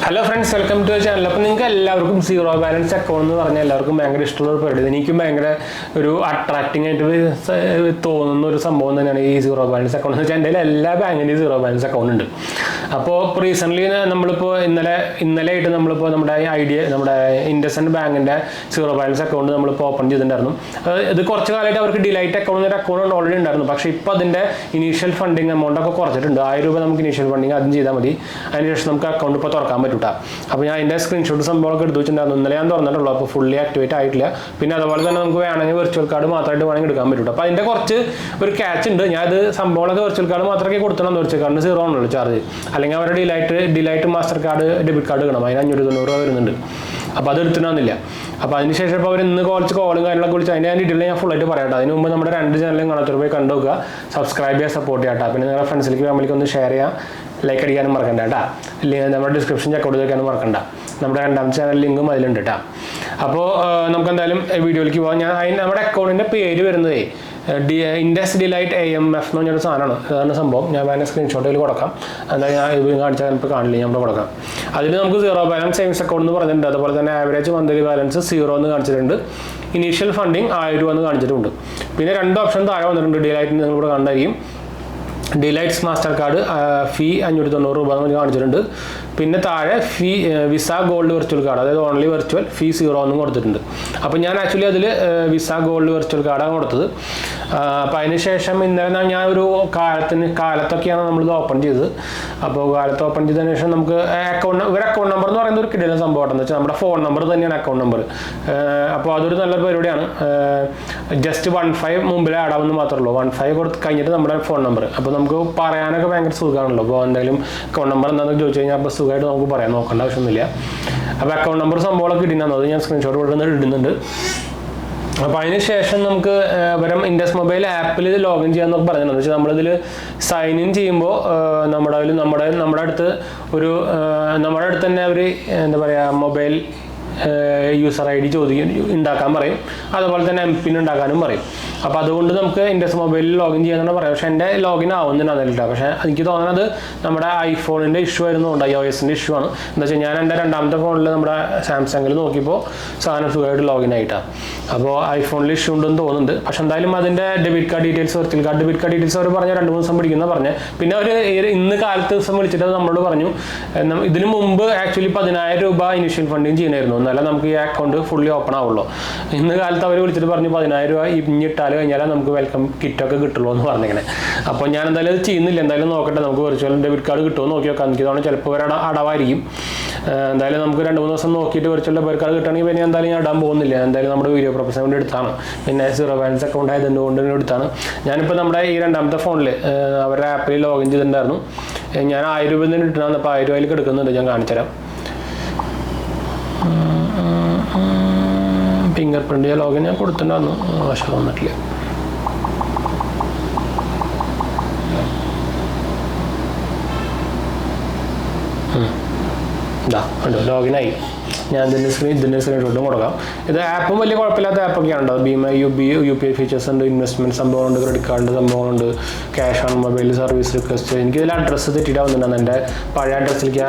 Hello friends, welcome to the channel. അപ്പോൾ നിങ്ങൾക്ക് എല്ലാവർക്കും സീറോ ബാലൻസ് അക്കൗണ്ട് എന്ന് പറഞ്ഞാൽ എല്ലാവർക്കും ഭയങ്കര ഇഷ്ടമുള്ള ഒരു പരിപാടി. എനിക്കും ഭയങ്കര ഒരു അട്രാക്റ്റിംഗ് ആയിട്ട് തോന്നുന്ന ഒരു സംഭവം തന്നെയാണ് ഈ സീറോ ബാലൻസ് അക്കൗണ്ട് എന്ന് വെച്ചാൽ എൻ്റെ എല്ലാ ബാങ്കിൻ്റെയും സീറോ ബാലൻസ് അക്കൗണ്ട് ഉണ്ട്. അപ്പോൾ റീസെൻ്റ്ലി നമ്മളിപ്പോൾ ഇന്നലെ ആയിട്ട് നമ്മളിപ്പോൾ നമ്മുടെ ഇൻഡസ്ഇൻഡ് ബാങ്കിൻ്റെ സീറോ ബാലൻസ് അക്കൗണ്ട് നമ്മളിപ്പോൾ ഓപ്പൺ ചെയ്തിട്ടുണ്ടായിരുന്നു. ഇത് കുറച്ച് കാലമായിട്ട് അവർക്ക് ഡിലൈറ്റ് അക്കൗണ്ട് ഒരു അക്കൗണ്ട് ഓൾറെഡി ഉണ്ടായിരുന്നു. പക്ഷേ ഇപ്പോൾ അതിൻ്റെ ഇനീഷ്യൽ ഫണ്ടിങ് എമൗണ്ട് ഒക്കെ കുറച്ചിട്ടുണ്ട്. 1000 രൂപ നമുക്ക് ഇനീഷ്യൽ ഫണ്ടിങ് ആദ്യം ചെയ്താൽ മതി. അതിനുശേഷം നമുക്ക് അക്കൗണ്ട് ഇപ്പോൾ തുറക്കാൻ പറ്റും. അപ്പോൾ ഞാൻ അതിൻ്റെ സ്ക്രീൻഷോട്ട് സംഭവമൊക്കെ എടുത്ത് വെച്ചിട്ടുണ്ടായിരുന്നു. ഇന്നലെ ഞാൻ തുറന്നിട്ടുള്ളൂ. അപ്പോൾ ഫുള്ളി ആക്ടിവേറ്റ് ആയിട്ടില്ല. പിന്നെ അതുപോലെ തന്നെ നമുക്ക് വേണമെങ്കിൽ വെർച്വൽ കാർഡ് മാത്രമായിട്ട് വേണമെങ്കിൽ എടുക്കാൻ പറ്റും. അപ്പോൾ അതിൻ്റെ കുറച്ച് ഒരു ക്യാച്ച് ഉണ്ട്. ഞാൻ ഇത് സംഭവങ്ങളൊക്കെ വെർച്വൽ കാർഡ് മാത്രമേ കൊടുത്തണം. വെർച്വൽ കാർഡിന് 0 ആണല്ലോ ചാർജ്. അല്ലെങ്കിൽ അവരുടെ delight master card debit card എടുക്കണം. അതിന് 590 രൂപ വരുന്നുണ്ട്. അപ്പോൾ അത് എടുത്തിട്ടാന്നില്ല. അപ്പോൾ അതിനുശേഷം ഇപ്പോൾ അവർ ഇന്ന് കുറച്ച് കോളും കാര്യങ്ങളൊക്കെ വിളിച്ച് അതിൻ്റെ ഡീറ്റെയിൽ ഞാൻ ഫുള്ളായിട്ട് പറയാം. അതിന് മുമ്പ് നമ്മുടെ 2 ചാനലും കാണാത്തൊരു പോയി കണ്ടു നോക്കുക, സബ്സ്ക്രൈബ് ചെയ്യുക, സപ്പോർട്ട് ചെയ്യാം. പിന്നെ നിങ്ങളുടെ ഫ്രണ്ട്സിലേക്ക് ഫാമിലിക്ക് ഒന്ന് ഷെയർ ചെയ്യാം, ലൈക്ക് അടിക്കാനും മറക്കണ്ട കേട്ടോ. ഇല്ലെങ്കിൽ നമ്മുടെ ഡിസ്ക്രിപ്ഷൻ ചെക്കൗട്ട് ചെയ്താനും മറക്കണ്ട. നമ്മുടെ 2ാമത്തെ ചാനൽ ലിങ്കും അതിലുണ്ട് കേട്ടോ. അപ്പോൾ നമുക്ക് എന്തായാലും വീഡിയോയിലേക്ക് പോകാം. നമ്മുടെ അക്കൗണ്ടിൻ്റെ പേര് വരുന്നത് ഇൻഡസ് ഡിലൈറ്റ് AMF എന്ന് പറഞ്ഞൊരു സാധനമാണ്. അതാണ് സംഭവം. ഞാൻ വേണമെങ്കിൽ സ്ക്രീൻഷോട്ടിൽ കൊടുക്കാം. എന്തായാലും ഞാൻ ഇത് കാണിച്ചാൽ നമുക്ക് കാണില്ല, നമ്മൾ കൊടുക്കാം. അതിൽ നമുക്ക് സീറോ ബാലൻസ് സേവിങ്സ് അക്കൗണ്ട് എന്ന് പറഞ്ഞിട്ടുണ്ട്. അതുപോലെ തന്നെ ആവറേജ് മന്ത്ലി ബാലൻസ് 0 എന്ന് കാണിച്ചിട്ടുണ്ട്. ഇനീഷ്യൽ ഫണ്ടിങ് 1000 രൂപ എന്ന് കാണിച്ചിട്ടുണ്ട്. പിന്നെ 2 ഓപ്ഷൻ താഴെ വന്നിട്ടുണ്ട്. ഡിലൈറ്റ് നിങ്ങളിവിടെ കണ്ടായിരിക്കും. ഡിലൈറ്റ്സ് മാസ്റ്റർ കാർഡ് ഫീ 590 രൂപ എന്ന് കാണിച്ചിട്ടുണ്ട്. പിന്നെ താഴെ ഫീ വിസ ഗോൾഡ് വെർച്വൽ കാർഡ്, അതായത് ഓൺലി വെർച്വൽ ഫീ 0 എന്നും കൊടുത്തിട്ടുണ്ട്. അപ്പോൾ ഞാൻ ആക്ച്വലി അതിൽ വിസ ഗോൾഡ് വെർച്വൽ കാർഡാണ് കൊടുത്തത്. അപ്പോൾ അതിന് ശേഷം ഇന്നലെ ഞാൻ ഒരു കാലത്തൊക്കെയാണ് നമ്മളിത് ഓപ്പൺ ചെയ്തത്. അപ്പോൾ കാലത്ത് ഓപ്പൺ ചെയ്തതിന് ശേഷം നമുക്ക് അക്കൗണ്ട് നമ്പർ എന്ന് പറയുന്നത് ഒരു കിടിലൻ സംഭവം എന്ന് വെച്ചാൽ നമ്മുടെ ഫോൺ നമ്പർ തന്നെയാണ് അക്കൗണ്ട് നമ്പർ. അപ്പോൾ അതൊരു നല്ലൊരു പരിപാടിയാണ്. ജസ്റ്റ് 15 മുമ്പിൽ ആടാമെന്ന് മാത്രമേ ഉള്ളൂ. 15 കൊടുത്ത് കഴിഞ്ഞിട്ട് നമ്മുടെ ഫോൺ നമ്പർ. അപ്പോൾ നമുക്ക് പറയാനൊക്കെ ഭയങ്കര സുഖമാണല്ലോ. അപ്പോൾ എന്തായാലും അക്കൗണ്ട് നമ്പർ എന്താണെന്ന് ചോദിച്ചു കഴിഞ്ഞാൽ അപ്പോൾ സുഖമായിട്ട് നമുക്ക് പറയാം, നോക്കേണ്ട ആവശ്യമൊന്നുമില്ല. അപ്പോൾ അക്കൗണ്ട് നമ്പർ സംഭവങ്ങളൊക്കെ ഇടുന്നത് അത് ഞാൻ സ്ക്രീൻഷോട്ട് ഇടുന്നുണ്ട്. അപ്പോൾ അതിന് ശേഷം നമുക്ക് ഇൻഡസ് മൊബൈൽ ആപ്പിൽ ഇത് ലോഗിൻ ചെയ്യാമെന്നൊക്കെ പറഞ്ഞിട്ടുണ്ട്. വെച്ചാൽ നമ്മളിതിൽ സൈൻ ഇൻ ചെയ്യുമ്പോൾ നമ്മുടെ അടുത്ത് തന്നെ അവർ എന്താ പറയുക മൊബൈൽ യൂസർ ID ഉണ്ടാക്കാൻ പറയും. അതുപോലെ തന്നെ MPIN ഉണ്ടാക്കാനും പറയും. അപ്പോൾ അതുകൊണ്ട് നമുക്ക് ഇൻഡസ് മൊബൈലിൽ ലോഗിൻ ചെയ്യാമെന്നാണ് പറയാം. പക്ഷേ എൻ്റെ ലോഗിൻ ആവുന്നുണ്ടാവില്ല. പക്ഷേ എനിക്ക് തോന്നുന്നത് നമ്മുടെ ഐഫോണിൻ്റെ ഇഷ്യൂ ആയിരുന്നുണ്ട്, iOSൻ്റെ ഇഷ്യൂ ആണ്. എന്താ വെച്ചാൽ ഞാൻ എൻ്റെ 2ാമത്തെ ഫോണിൽ നമ്മുടെ സാംസങ്ങിൽ നോക്കിയപ്പോൾ സാധനം സുഖമായിട്ട് ലോഗിൻ ആയിട്ടാണ്. അപ്പോൾ ഐഫോണിൽ ഇഷ്യൂ ഉണ്ടെന്ന് തോന്നുന്നുണ്ട്. പക്ഷേ എന്തായാലും അതിൻ്റെ debit card details virtual card debit card details അവർ പറഞ്ഞ 2-3 ദിവസം പിടിക്കുന്ന പറഞ്ഞ്. പിന്നെ അവർ ഇന്ന് കാലത്ത് ദിവസം വിളിച്ചിട്ട് നമ്മളോട് പറഞ്ഞു ഇതിനു മുമ്പ് ആക്ച്വലി 10,000 രൂപ ഇനീഷ്യൽ ഫണ്ടിങ് ചെയ്യുമായിരുന്നു, എന്നാലേ നമുക്ക് ഈ അക്കൗണ്ട് ഫുള്ളി ഓപ്പൺ ആവുള്ളൂ. ഇന്ന് കാലത്ത് അവർ വിളിച്ചിട്ട് പറഞ്ഞു 10,000 രൂപ ഇഞ്ഞിട്ടാൽ കഴിഞ്ഞാൽ നമുക്ക് വെൽക്കം കിറ്റൊക്കെ കിട്ടുള്ളൂ എന്ന് പറഞ്ഞിങ്ങനെ. അപ്പോൾ ഞാൻ എന്തായാലും അത് ചെയ്യുന്നില്ല. എന്തായാലും നോക്കട്ടെ, നമുക്ക് വെർച്വൽ ഡെബിറ്റ് കാർഡ് കിട്ടുമോ നോക്കി നോക്കാം. എനിക്ക് തോന്നുന്നു ചിലപ്പോൾ അടവായിരിക്കും. എന്തായാലും നമുക്ക് 2-3 ദിവസം നോക്കിയിട്ട് വെർച്വൽ ഡെബിറ്റ് കാർഡ് കിട്ടുകയാണെങ്കിൽ പിന്നെ എന്തായാലും ഞാൻ ഇടാൻ പോകുന്നില്ല. എന്തായാലും നമ്മുടെ വീഡിയോ പർപ്പസിന് വേണ്ടി എടുത്താണ്. പിന്നെ സീറോ ബാലൻസ് അക്കൗണ്ട് ആയതുകൊണ്ട് എടുത്താണ്. ഞാനിപ്പോൾ നമ്മുടെ ഈ 2ാമത്തെ ഫോണിൽ അവരുടെ ആപ്പിൽ ലോഗിൻ ചെയ്തിട്ടുണ്ടായിരുന്നു. ഞാൻ 1000 രൂപ തന്നെ ഇട്ടാണ്. അപ്പോൾ 1000 രൂപയിൽ എടുക്കുന്നുണ്ട്. ഞാൻ കാണിച്ചുതരാം. ഫിംഗർ പ്രിൻ്റ് ലോഗിൻ ഞാൻ കൊടുത്തിട്ടുണ്ടായിരുന്നു. പക്ഷേ വന്നിട്ടില്ല. ലോഗിനായി. ഞാൻ ഇതിൻ്റെ സ്ക്രീൻഷോട്ടും കൊടുക്കാം. ഇത് ആപ്പും വലിയ കുഴപ്പമില്ലാത്ത ആപ്പൊക്കെയാണ് ഉണ്ടാവും. ഭീമ UPI ഫീച്ചേഴ്സ് ഉണ്ട്, ഇൻവെസ്റ്റ്മെൻറ്റ് സംഭവമുണ്ട്, ക്രെഡിറ്റ് കാർഡ് സംഭവമുണ്ട്, cash on mobile service request. എനിക്കിതിൽ അഡ്രസ്സ് തെറ്റിയിട്ടാവുന്നുണ്ടായിരുന്നു. എൻ്റെ പഴയ അഡ്രസ്സിലേക്ക്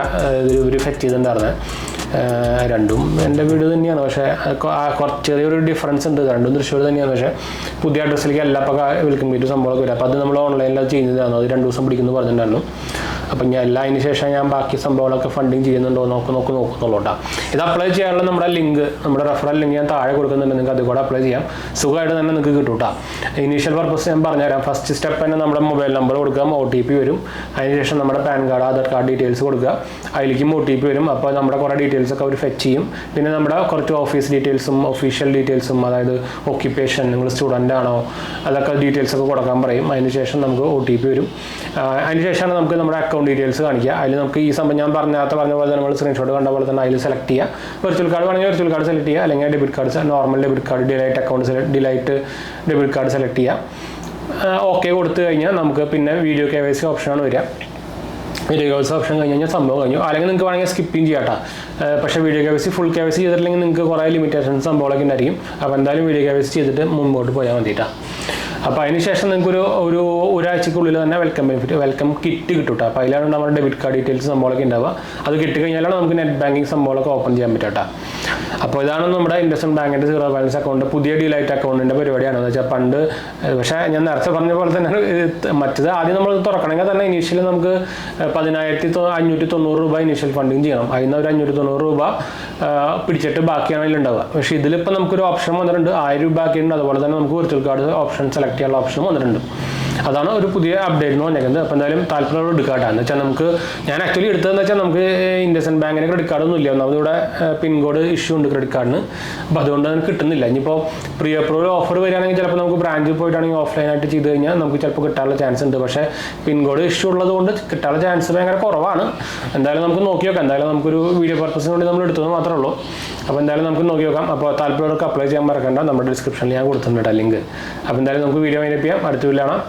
ഇവർ ഫെറ്റ് ചെയ്തിട്ടുണ്ടായിരുന്നത്. രണ്ടും എൻ്റെ വീട് തന്നെയാണ്. പക്ഷേ ചെറിയൊരു ഡിഫറൻസ് ഉണ്ട്. രണ്ടും തൃശ്ശൂർ തന്നെയാണ്. പക്ഷേ പുതിയ അഡ്രസ്സിലേക്ക് എല്ലാ വെൽക്കം മീറ്റ് സംഭവങ്ങളൊക്കെ വരും. അപ്പോൾ അത് നമ്മൾ ഓൺലൈനിൽ അത് ചെയ്യുന്നതാണ്. അത് 2 ദിവസം പിടിക്കുന്നു പറഞ്ഞിട്ടുണ്ടായിരുന്നു. അപ്പം ഞാൻ അതിന് ശേഷം ഞാൻ ബാക്കി സംഭവങ്ങളൊക്കെ ഫണ്ടിങ് ചെയ്യുന്നുണ്ടോ നോക്കുന്നുള്ളൂ കേട്ടോ. ഇത് അപ്ലൈ ചെയ്യാനുള്ള നമ്മുടെ ലിങ്ക്, നമ്മുടെ റെഫറൽ ലിങ്ക് ഞാൻ താഴെ കൊടുക്കുന്നുണ്ട്. നിങ്ങൾക്ക് അത് കൂടെ അപ്ലൈ ചെയ്യാം. സുഖമായിട്ട് തന്നെ നിങ്ങൾക്ക് കിട്ടും കേട്ടോ. ഇനീഷ്യൽ പർപ്പസ് ഞാൻ പറഞ്ഞുതരാം. ഫസ്റ്റ് സ്റ്റെപ്പ് തന്നെ നമ്മുടെ മൊബൈൽ നമ്പർ കൊടുക്കാം, OTP വരും. അതിനുശേഷം നമ്മുടെ pan card, Aadhaar card details കൊടുക്കുക. അതിലേക്കും OTP വരും. അപ്പോൾ നമ്മുടെ കുറേ ഡീറ്റെയിൽസൊക്കെ അവർ ഫെച്ച് ചെയ്യും. പിന്നെ നമ്മുടെ കുറച്ച് ഓഫീസ് ഡീറ്റെയിൽസും ഒഫീഷ്യൽ ഡീറ്റെയിൽസും, അതായത് ഓക്യുപ്പേഷൻ, നിങ്ങൾ സ്റ്റുഡൻ്റ് ആണോ, അതൊക്കെ ഡീറ്റെയിൽസൊക്കെ കൊടുക്കാൻ പറയും. അതിനുശേഷം നമുക്ക് OTP വരും. അതിനുശേഷമാണ് നമുക്ക് നമ്മുടെ അക്കൗണ്ട് ഡീറ്റെയിൽസ് കാണിക്കുക. അതിൽ നമുക്ക് ഈ സംഭവം ഞാൻ പറഞ്ഞ പോലെ തന്നെ നമ്മൾ സ്ക്രീൻഷോട്ട് കണ്ട പോലെ തന്നെ അതിൽ സെലക്ട് ചെയ്യുക. വെർച്വൽ കാർഡ് വേണമെങ്കിൽ വെർച്വൽ കാർഡ് സെലക്ട് ചെയ്യുക. അല്ലെങ്കിൽ debit card, normal debit card, delight debit card select ചെയ്യുക. ഓക്കെ കൊടുത്തു കഴിഞ്ഞാൽ നമുക്ക് പിന്നെ വീഡിയോ KYC ഓപ്ഷനാണ് വരിക. വീഡിയോ KYC ഓപ്ഷൻ കഴിഞ്ഞ് കഴിഞ്ഞാൽ സംഭവം കഴിഞ്ഞു. അല്ലെങ്കിൽ നിങ്ങൾക്ക് വേണമെങ്കിൽ സ്കിപ്പിങ് ചെയ്യാം കേട്ടോ. പക്ഷേ വീഡിയോ KYC ഫുൾ KYC ചെയ്തിട്ടില്ലെങ്കിൽ നിങ്ങൾക്ക് കുറേ ലിമിറ്റേഷൻസ് സംഭവങ്ങളൊക്കെ ഉണ്ടായിരിക്കും. അപ്പോൾ എന്തായാലും വീഡിയോ KYC ചെയ്തിട്ട് മുമ്പോട്ട് പോയാൽ മതി കേട്ടോ. അപ്പോൾ അതിന് ശേഷം നിങ്ങൾക്ക് ഒരാഴ്ചക്കുള്ളിൽ തന്നെ വെൽക്കം കിറ്റ് കിട്ടും കേട്ടോ. അപ്പോൾ അതിലാണ് നമ്മുടെ ഡെബിറ്റ് കാർഡ് ഡീറ്റെയിൽസ് സംഭവങ്ങളൊക്കെ ഉണ്ടാവുക. അത് കിട്ടിക്കഴിഞ്ഞാലാണ് നമുക്ക് നെറ്റ് ബാങ്കിങ് സംഭവങ്ങളൊക്കെ ഓപ്പൺ ചെയ്യാൻ പറ്റും കേട്ടോ. അപ്പോൾ ഇതാണ് നമ്മുടെ ഇൻഡസ്ഇൻഡ് ബാങ്കിൻ്റെ സീറോ ബാലൻസ് അക്കൗണ്ട് പുതിയ ഡീലൈറ്റ് അക്കൗണ്ടിൻ്റെ പരിപാടിയാണ്. എന്ന് വെച്ചാൽ പണ്ട് പക്ഷേ ഞാൻ നേരത്തെ പറഞ്ഞ പോലെ തന്നെ മറ്റത് ആദ്യം നമ്മൾ തുറക്കണമെങ്കിൽ തന്നെ ഇനീഷ്യലി നമുക്ക് 10,590 രൂപ ഇനീഷ്യൽ ഫണ്ടിങ് ചെയ്യണം. അതിൽ നിന്ന് ഒരു 590 രൂപ പിടിച്ചിട്ട് ബാക്കിയാണ് അതിലുണ്ടാവുക. പക്ഷേ ഇതിലിപ്പോൾ നമുക്കൊരു ഓപ്ഷൻ വന്നിട്ടുണ്ട്, 1000 രൂപ ബാക്കിയുണ്ട്. അതുപോലെ തന്നെ നമുക്ക് വിർച്വൽ കാർഡ് ഓപ്ഷൻ സെലക്ട് ചെയ്യാനുള്ള ഓപ്ഷനും വന്നിട്ടുണ്ട്. അതാണ് ഒരു പുതിയ അപ്ഡേറ്റ് എന്ന് പറഞ്ഞേക്കുന്നത്. അപ്പോൾ എന്തായാലും താല്പര്യമുള്ള എടുക്കാട്ടാണ്. എന്ന് വെച്ചാൽ നമുക്ക് ഞാൻ ആക്ച്വലി എടുത്തതെന്ന് വെച്ചാൽ നമുക്ക് ഇൻഡസ്ഇൻഡ് ബാങ്കിൻ്റെ ക്രെഡിറ്റ് കാർഡൊന്നും ഇല്ല. ഒന്നാമത് ഇവിടെ പിൻകോഡ് ഇഷ്യൂ ഉണ്ട് ക്രെഡിറ്റ് കാർഡിന്. അപ്പോൾ അതുകൊണ്ട് നമുക്ക് കിട്ടുന്നില്ല. ഇനിയിപ്പോൾ പ്രീ അപ്രൂവൽ ഓഫർ വരികയാണെങ്കിൽ ചിലപ്പോൾ നമുക്ക് ബ്രാഞ്ചിൽ പോയിട്ടാണെങ്കിൽ ഓഫ്ലൈനായിട്ട് ചെയ്ത് കഴിഞ്ഞാൽ നമുക്ക് ചിലപ്പോൾ കിട്ടാനുള്ള ചാൻസ് ഉണ്ട്. പക്ഷേ പിൻകോഡ് ഇഷ്യൂ ഉള്ളതുകൊണ്ട് കിട്ടാനുള്ള ചാൻസ് ഭയങ്കര കുറവാണ്. എന്തായാലും നമുക്ക് നോക്കി നോക്കാം. എന്തായാലും നമുക്കൊരു വീഡിയോ പർപ്പസിന് വേണ്ടി നമ്മൾ എടുത്തത് മാത്രമേ ഉള്ളൂ. അപ്പോൾ എന്തായാലും നമുക്ക് നോക്കി നോക്കാം. അപ്പോൾ താല്പര്യമുള്ളവർക്ക് അപ്ലൈ ചെയ്യാൻ മറക്കണ്ട. നമ്മുടെ ഡിസ്ക്രിപ്ഷനിൽ ഞാൻ കൊടുത്തിട്ടുണ്ട് ലിങ്ക്. അപ്പോൾ എന്തായാലും നമുക്ക് വീഡിയോ വൈൻഡപ്പ് ചെയ്യാം. അടുത്ത വീഡിയോ കാണാം.